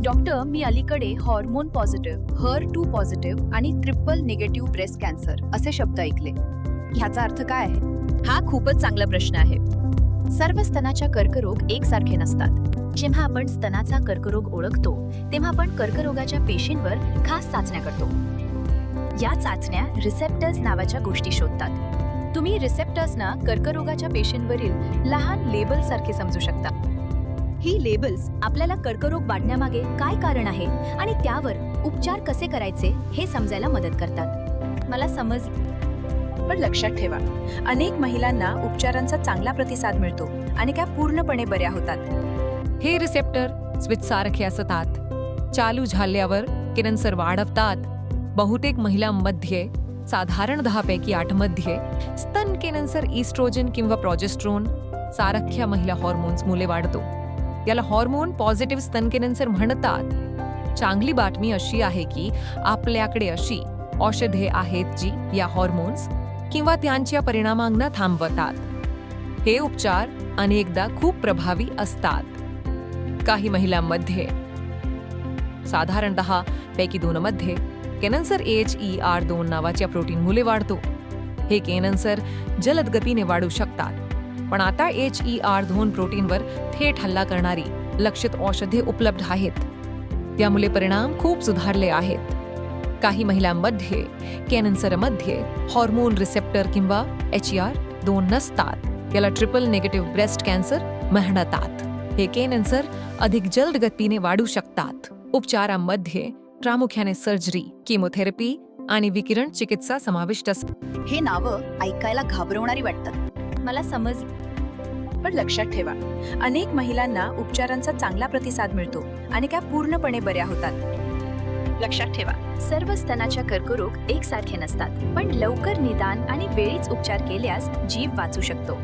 Doctor, मी अलीकडे hormone positive, HER2 positive आणि triple negative breast cancer असे शब्द ऐकले. ह्याचा अर्थ काय आहे? हा खूपच चांगला प्रश्न आहे. सर्व स्तनाच्या कर्करोग एकसारखे नसतात. जेव्हा आपण स्तनाचा कर्करोग ओळखतो तेव्हा आपण कर्करोगाच्या पेशींवर खास चाचण्या करतो. या चाचण्या रिसेप्टर्स नावाच्या गोष्टी शोधतात. तुम्ही रिसेप्टर्सना कर्करोगाच्या पेशींवरील लहान लेबल सारखे समजू शकता. ही लेबल्स आपल्याला कर्करोग वाढण्यामागे काय कारण आहे आणि त्यावर उपचार कसे करायचे हे समजायला मदत करतात. मला समज. पण लक्षात ठेवा, अनेक महिलांना उपचारांचा चांगला प्रतिसाद मिळतो आणि त्या पूर्णपणे बऱ्या होतात. हे रिसेप्टर स्विच सारखे असतात. चालू झाल्यावर कॅन्सर वाढवतात. बहुतेक महिलांमध्ये साधारण 10 पैकी 8 मध्ये स्तन कॅन्सर इस्ट्रोजन किंवा प्रोजेस्टेरॉन सारख्या महिला हॉर्मोन्स मुले वाढतो. याला हॉर्मोन पॉझिटिव्ह स्तन कॅन्सर म्हणतात. चांगली बातमी अशी आहे की आपल्याकडे अशी औषधे आहेत जी या हॉर्मोन्स किंवा त्यांच्या परिणामांना थांबवतात. हे उपचार अनेकदा खूप प्रभावी असतात. काही महिलांमध्ये साधारण 10 पैकी 2 मध्ये कॅन्सर HER2 नावाच्या प्रोटीन मुले वाढतो. हे कॅन्सर जलद गतीने वाढू शकतात. पण आता HER2 प्रोटीनवर थेट हल्ला करणारी लक्षित औषधे उपलब्ध आहेत. त्यामुळे परिणाम खूप सुधारले आहेत. काही महिलांमध्ये कॅन्सरमध्ये हॉर्मोन रिसेप्टर किंवा HER2 नसतात. याला ट्रिपल निगेटिव्ह ब्रेस्ट कॅन्सर म्हणतात. हे कॅन्सर अधिक जलद गतीने वाढू शकतात. उपचारांमध्ये प्रामुख्याने सर्जरी, किमोथेरपी आणि विकिरण चिकित्सा समाविष्ट असतात. हे नावं ऐकायला घाबरवणारी वाटतात. मला समज. पण लक्षात ठेवा, अनेक महिलांना उपचारांचा चांगला प्रतिसाद मिळतो आणि त्या पूर्णपणे बऱ्या होतात. लक्षात ठेवा, सर्व स्तनाच्या कर्करोग एकसारखे नसतात, पण लवकर निदान आणि वेळीच उपचार केल्यास जीव वाचू शकतो.